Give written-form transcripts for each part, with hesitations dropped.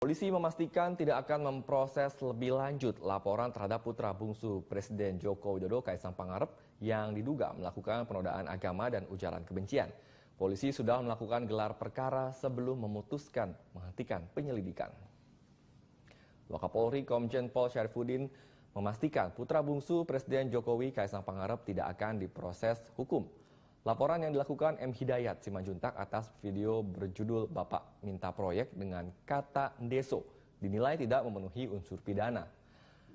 Polisi memastikan tidak akan memproses lebih lanjut laporan terhadap putra bungsu Presiden Joko Widodo Kaisang Pangarep yang diduga melakukan penodaan agama dan ujaran kebencian. Polisi sudah melakukan gelar perkara sebelum memutuskan menghentikan penyelidikan. Wakapolri Komjen Pol Syarifudin memastikan putra bungsu Presiden Jokowi Kaisang Pangarep tidak akan diproses hukum. Laporan yang dilakukan M. Hidayat Simanjuntak atas video berjudul Bapak Minta Proyek dengan kata Deso dinilai tidak memenuhi unsur pidana.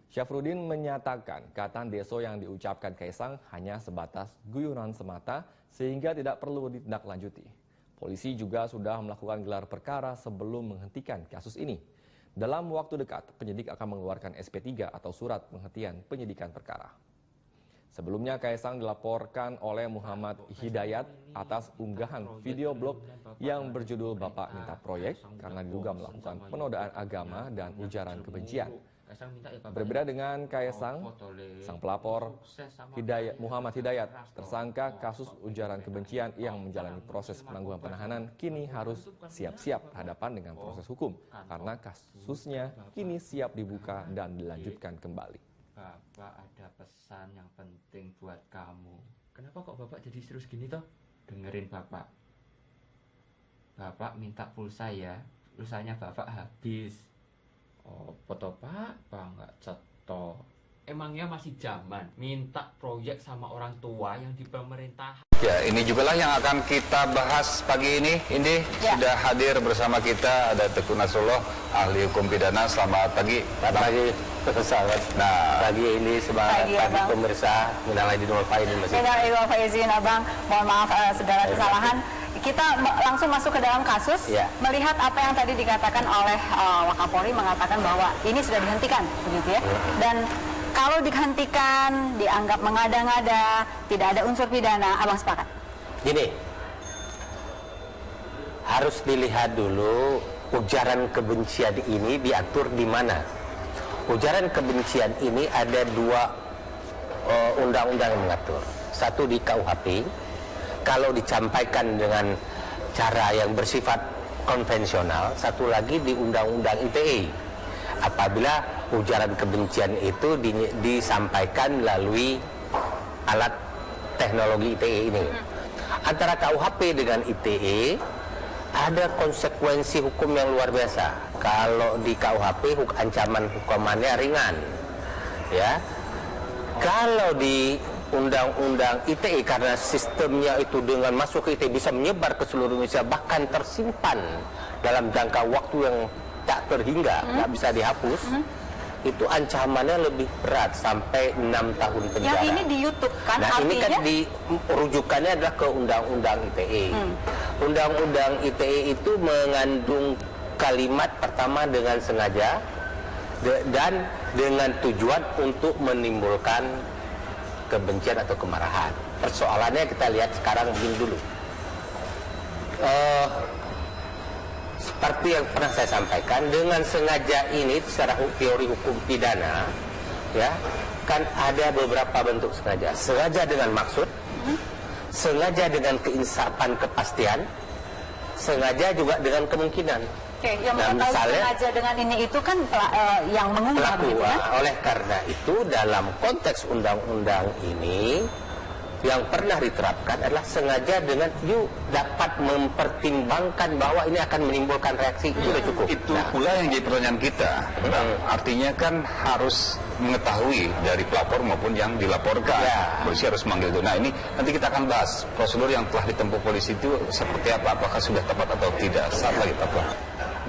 Syafruddin menyatakan kata Deso yang diucapkan Kaisang hanya sebatas guyonan semata sehingga tidak perlu ditindaklanjuti. Polisi juga sudah melakukan gelar perkara sebelum menghentikan kasus ini. Dalam waktu dekat, penyidik akan mengeluarkan SP3 atau surat penghentian penyidikan perkara. Sebelumnya Kaisang dilaporkan oleh Muhammad Hidayat atas unggahan video blog yang berjudul Bapak Minta Proyek karena diduga melakukan penodaan agama dan ujaran kebencian. Berbeda dengan Kaisang, sang pelapor Muhammad Hidayat, tersangka kasus ujaran kebencian yang menjalani proses penangguhan penahanan, kini harus siap-siap berhadapan dengan proses hukum karena kasusnya kini siap dibuka dan dilanjutkan kembali. Bapak ada pesan yang penting buat kamu. Kenapa kok Bapak jadi serius gini toh? Dengerin Bapak. Bapak minta pulsa ya. Pulsanya Bapak habis. Oh, foto Pak, nggak cetok. Emangnya masih zaman minta proyek sama orang tua yang di pemerintah? Ya, ini juga lah yang akan kita bahas pagi ini. Indi sudah hadir bersama kita, ada Teguh Nasrullah, ahli hukum pidana. Selamat pagi. Selamat pagi, sahabat. Nah, pagi ini semangat pagi pemirsa. Minal aidin wal faizin. Minal aidin wal faizin, Abang. Mohon maaf segala kesalahan. Kita langsung masuk ke dalam kasus. Melihat apa yang tadi dikatakan oleh Wakapolri, mengatakan bahwa ini sudah dihentikan, begitu ya. Dan kalau dihentikan, dianggap mengada-ngada, tidak ada unsur pidana, Abang sepakat? Gini, harus dilihat dulu ujaran kebencian ini diatur di mana. Ujaran kebencian ini ada dua undang-undang yang mengatur. Satu di KUHP, kalau disampaikan dengan cara yang bersifat konvensional. Satu lagi di Undang-Undang ITE. Apabila ujaran kebencian itu disampaikan melalui alat teknologi ITE ini. Antara KUHP dengan ITE ada konsekuensi hukum yang luar biasa. Kalau di KUHP ancaman hukumannya ringan, ya. Kalau di Undang-Undang ITE karena sistemnya itu dengan masuk ke ITE bisa menyebar ke seluruh Indonesia, bahkan tersimpan dalam jangka waktu yang tak terhingga, nggak bisa dihapus. Itu ancamannya lebih berat, sampai 6 tahun penjara. Yang ini di YouTube kan? Nah, artinya... ini kan rujukannya adalah ke Undang-Undang ITE. Undang-Undang ITE itu mengandung kalimat pertama dengan sengaja dan dengan tujuan untuk menimbulkan kebencian atau kemarahan. Persoalannya kita lihat sekarang begini dulu. Seperti yang pernah saya sampaikan, dengan sengaja ini secara teori hukum pidana, ya, kan ada beberapa bentuk sengaja. Sengaja dengan maksud, sengaja dengan keinsapan kepastian, sengaja juga dengan kemungkinan. Oke, yang mengetahui sengaja dengan ini itu kan yang mengunggah, begitu kan? Oleh karena itu dalam konteks undang-undang ini yang pernah diterapkan adalah sengaja dengan dapat mempertimbangkan bahwa ini akan menimbulkan reaksi. Itu sudah cukup. Itu pula yang jadi pertanyaan kita. Artinya kan harus mengetahui dari pelapor maupun yang dilaporkan. Polisi harus manggil itu. Nah, ini nanti kita akan bahas prosedur yang telah ditempuh polisi itu seperti apa, apakah sudah tepat atau tidak. Saat lagi tepat.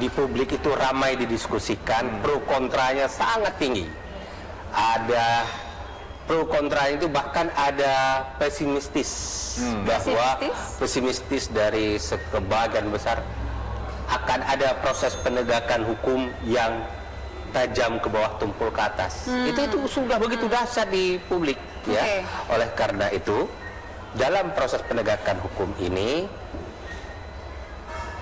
Di publik itu ramai didiskusikan, pro kontranya sangat tinggi. Ada pro kontra itu, bahkan ada pesimistis bahwa pesimistis dari sebagian besar akan ada proses penegakan hukum yang tajam ke bawah tumpul ke atas. Itu sudah begitu dahsyat di publik, ya. Oleh karena itu dalam proses penegakan hukum ini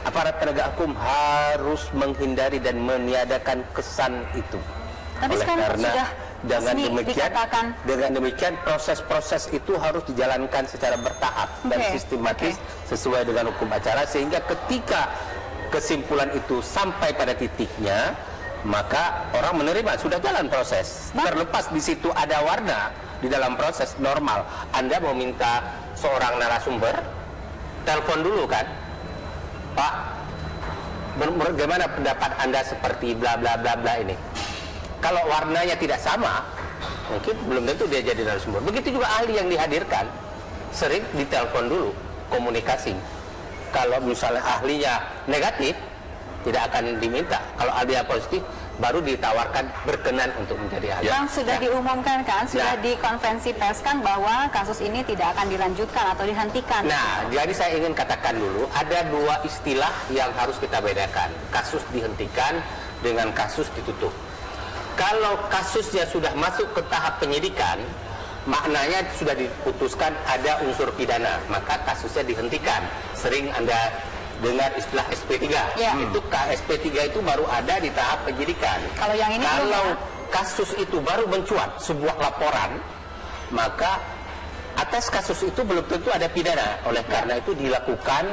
aparat penegak hukum harus menghindari dan meniadakan kesan itu. Tapi sekarang sudah dengan demikian proses-proses itu harus dijalankan secara bertahap dan sistematis sesuai dengan hukum acara, sehingga ketika kesimpulan itu sampai pada titiknya, maka orang menerima, sudah jalan proses. Terlepas di situ ada warna di dalam proses normal. Anda mau minta seorang narasumber, telepon dulu kan, Pak, bagaimana pendapat Anda seperti bla bla bla bla ini. Kalau warnanya tidak sama, mungkin belum tentu dia jadi narasumber. Begitu juga ahli yang dihadirkan, sering ditelepon dulu, komunikasi. Kalau misalnya ahlinya negatif, tidak akan diminta. Kalau ahlinya positif, baru ditawarkan berkenan untuk menjadi ahli. Bang, sudah diumumkan kan, sudah di konferensi pers kan bahwa kasus ini tidak akan dilanjutkan atau dihentikan. Nah, jadi saya ingin katakan dulu, ada dua istilah yang harus kita bedakan. Kasus dihentikan dengan kasus ditutup. Kalau kasusnya sudah masuk ke tahap penyidikan, maknanya sudah diputuskan ada unsur pidana, maka kasusnya dihentikan. Sering Anda dengar istilah SP3. Ya. Itu SP3 itu baru ada di tahap penyidikan. Kalau yang ini kalau kasus itu baru mencuat sebuah laporan, maka atas kasus itu belum tentu ada pidana. Oleh karena itu dilakukan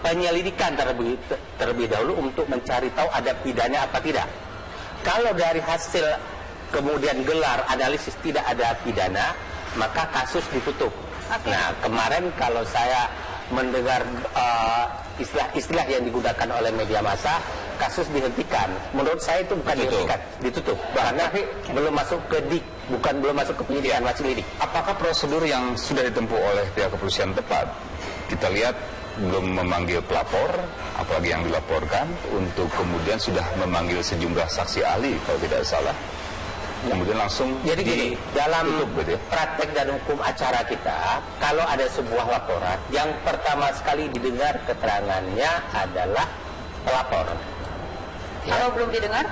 penyelidikan terlebih dahulu untuk mencari tahu ada pidana apa tidak. Kalau dari hasil kemudian gelar analisis tidak ada pidana, maka kasus ditutup. Nah, kemarin kalau saya mendengar istilah-istilah yang digunakan oleh media massa, kasus dihentikan. Menurut saya itu bukan dihentikan, ditutup. Karena belum masuk ke belum masuk ke penyidikan, masih lidik. Apakah prosedur yang sudah ditempuh oleh pihak kepolisian tepat? Kita lihat belum memanggil pelapor, apalagi yang dilaporkan, untuk kemudian sudah memanggil sejumlah saksi ahli kalau tidak salah. Kemudian langsung jadi gini, dalam gitu ya? praktek dan hukum acara kita, kalau ada sebuah laporan, yang pertama sekali didengar keterangannya adalah pelapor. Kalau belum didengar?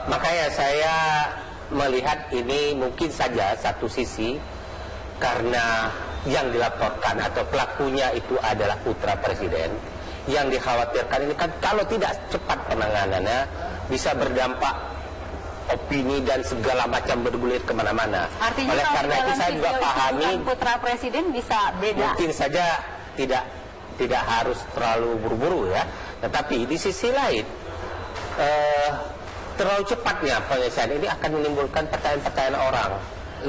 Makanya saya melihat ini mungkin saja satu sisi karena yang dilaporkan atau pelakunya itu adalah putra presiden. Yang dikhawatirkan ini kan kalau tidak cepat penanganannya bisa berdampak opini dan segala macam bergulir kemana-mana. Artinya oleh karena itu saya juga pahami putra presiden bisa beda. Mungkin saja tidak harus terlalu buru-buru ya. Tetapi di sisi lain terlalu cepatnya penyelesaian ini akan menimbulkan pertanyaan-pertanyaan orang,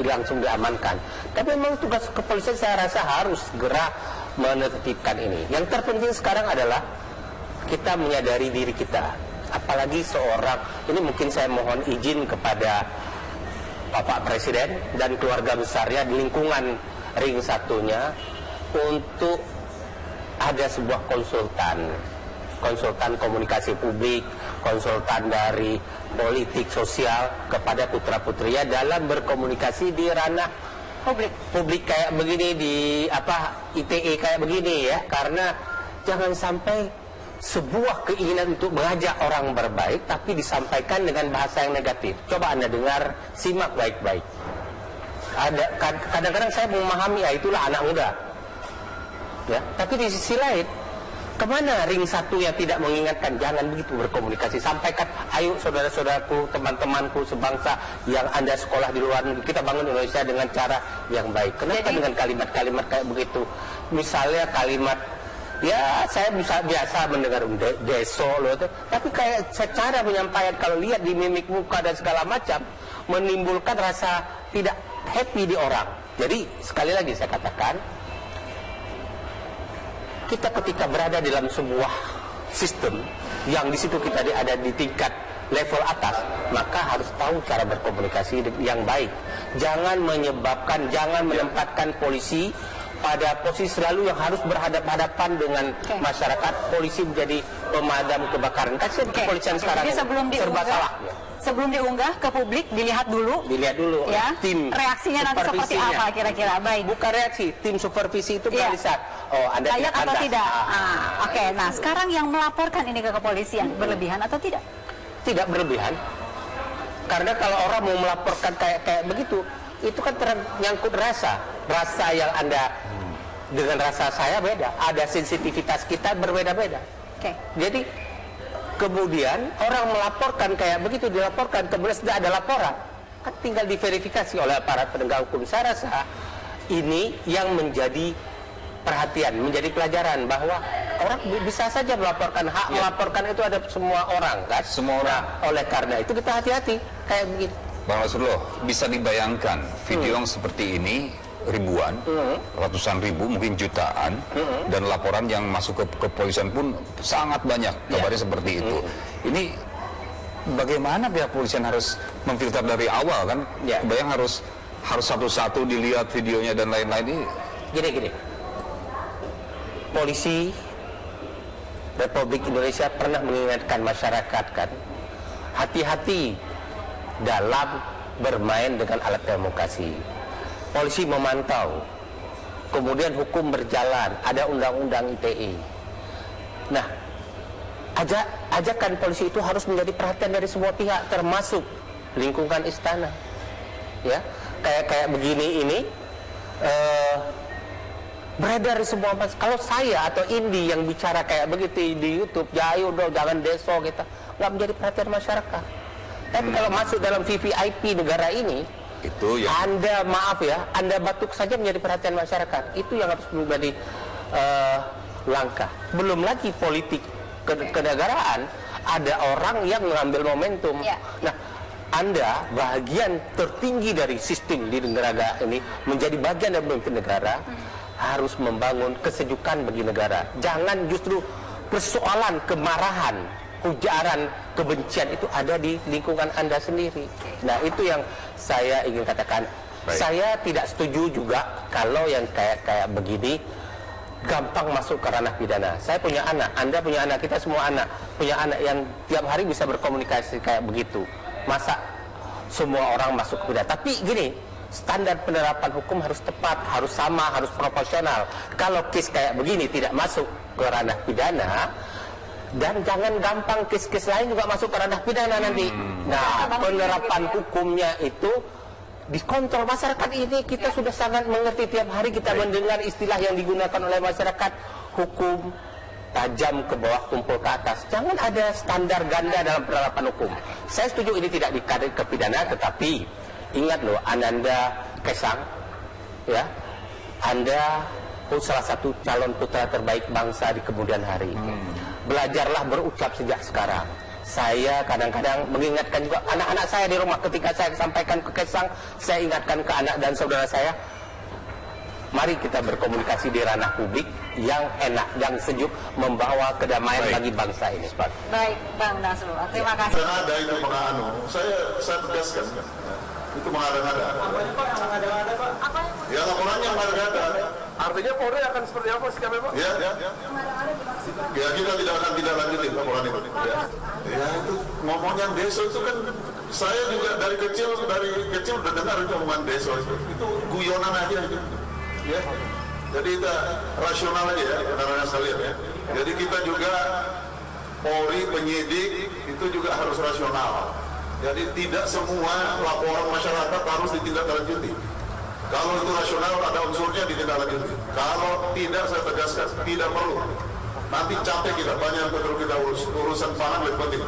langsung diamankan. Tapi memang tugas kepolisian saya rasa harus segera menertibkan ini. Yang terpenting sekarang adalah kita menyadari diri kita. Apalagi seorang, ini mungkin saya mohon izin kepada Bapak Presiden dan keluarga besarnya di lingkungan ring satunya untuk ada sebuah konsultan komunikasi publik, konsultan dari politik sosial kepada putra-putrinya dalam berkomunikasi di ranah publik kayak begini, di ITE kayak begini ya. Karena jangan sampai sebuah keinginan untuk mengajak orang berbaik tapi disampaikan dengan bahasa yang negatif. Coba Anda dengar, simak baik-baik. Kadang-kadang saya memahami, ya itulah anak muda ya. Tapi di sisi lain, kemana ring satu yang tidak mengingatkan jangan begitu berkomunikasi? Sampaikan, ayo saudara-saudaraku, teman-temanku sebangsa yang Anda sekolah di luar negeri, kita bangun Indonesia dengan cara yang baik. Kenapa dengan kalimat-kalimat kayak begitu? Misalnya kalimat, ya saya biasa mendengar deso loh, tapi kayak secara menyampaikan, kalau lihat di mimik muka dan segala macam, menimbulkan rasa tidak happy di orang. Jadi sekali lagi saya katakan, kita ketika berada dalam sebuah sistem yang di situ kita ada di tingkat level atas, maka harus tahu cara berkomunikasi yang baik. Jangan menempatkan polisi pada posisi selalu yang harus berhadapan-hadapan dengan masyarakat. Polisi menjadi pemadam kebakaran. Kasihan kepolisian sekarang serba salah. Sebelum diunggah ke publik, dilihat dulu ya, tim reaksinya nanti seperti apa kira-kira. Baik. Bukan reaksi, tim supervisi itu melihat, oh Anda layak atau tidak. Oke. Nah, sekarang yang melaporkan ini ke kepolisian berlebihan atau tidak? Tidak berlebihan. Karena kalau orang mau melaporkan kayak begitu, itu kan ternyangkut rasa yang Anda dengan rasa saya beda. Ada sensitivitas kita berbeda-beda. Jadi kemudian orang melaporkan kayak begitu, dilaporkan, kemudian sudah ada laporan, kan tinggal diverifikasi oleh para penegak hukum. Saya rasa ini yang menjadi perhatian, menjadi pelajaran bahwa orang bisa saja melaporkan. Hak melaporkan itu ada semua orang kan. Semua orang. Nah, oleh karena itu kita hati-hati kayak begitu. Bang Nasrullah, bisa dibayangkan video yang seperti ini ribuan, ratusan ribu, mungkin jutaan, dan laporan yang masuk ke kepolisian pun sangat banyak, kabarnya seperti itu. Ini bagaimana pihak kepolisian harus memfilter dari awal kan? Bayang harus satu-satu dilihat videonya dan lain-lain ini. Gini. Polisi Republik Indonesia pernah mengingatkan masyarakat kan, hati-hati dalam bermain dengan alat demokrasi. Polisi memantau, kemudian hukum berjalan, ada undang-undang ITE. Nah, ajakan polisi itu harus menjadi perhatian dari semua pihak, termasuk lingkungan istana. Ya, kayak begini ini beredar di semua. Kalau saya atau Indi yang bicara kayak begitu di YouTube, ya ayo dong jangan deso kita, nggak menjadi perhatian masyarakat. Tapi kalau masuk dalam VVIP negara ini, itu ya. Anda maaf ya, Anda batuk saja menjadi perhatian masyarakat. Itu yang harus menjadi langkah. Belum lagi politik kenegaraan, ada orang yang mengambil momentum. Nah, Anda bagian tertinggi dari sistem di negara ini, menjadi bagian dari pemimpin negara, harus membangun kesejukan bagi negara. Jangan justru persoalan kemarahan, ujaran kebencian itu ada di lingkungan Anda sendiri. Nah, itu yang saya ingin katakan. Saya tidak setuju juga kalau yang kayak begini gampang masuk ke ranah pidana. Saya punya anak, Anda punya anak, kita semua anak punya anak yang tiap hari bisa berkomunikasi kayak begitu. Masa semua orang masuk ke pidana? Tapi gini, standar penerapan hukum harus tepat, harus sama, harus proporsional. Kalau kes kayak begini tidak masuk ke ranah pidana, dan jangan gampang kes-kes lain juga masuk ke ranah pidana nanti. Nah, penerapan hukumnya itu dikontrol masyarakat ini. Kita sudah sangat mengerti, tiap hari kita mendengar istilah yang digunakan oleh masyarakat, hukum tajam ke bawah, tumpul ke atas. Jangan ada standar ganda dalam penerapan hukum. Saya setuju ini tidak dikaitkan ke pidana, tetapi ingat loh, Ananda Kaisang, ya, Anda salah satu calon putra terbaik bangsa di kemudian hari. Belajarlah berucap sejak sekarang. Saya kadang-kadang mengingatkan juga anak-anak saya di rumah, ketika saya sampaikan ke Kaisang, saya ingatkan ke anak dan saudara saya, mari kita berkomunikasi di ranah publik yang enak, yang sejuk, membawa kedamaian bagi bangsa ini. Baik, Bang Nasrullah, terima kasih. Ada itu mengadu, saya tegaskan. Itu mengada-ngada. Apa itu Pak yang mengada-ngada Pak? Apa Ya laporannya mengada-ngada. Artinya Polri akan seperti apa sikapnya Pak? Ya. mengada-ngada dimaksud, Pak? Ya kita tidak akan tidak lanjutin laporan itu. Ya itu ngomongnya deso itu kan saya juga dari kecil udah dengar itu omongan deso itu. Itu guyonan aja itu. Ya. Jadi kita rasional aja ya, rekan-rekan sekalian ya. Jadi kita juga Polri penyidik itu juga harus rasional. Jadi tidak semua laporan masyarakat harus ditindaklanjuti. Kalau itu rasional ada unsurnya ditindaklanjuti. Kalau tidak, saya tegaskan tidak perlu. Nanti capek kita, banyak yang perlu kita urus. Urusan pangan lebih penting.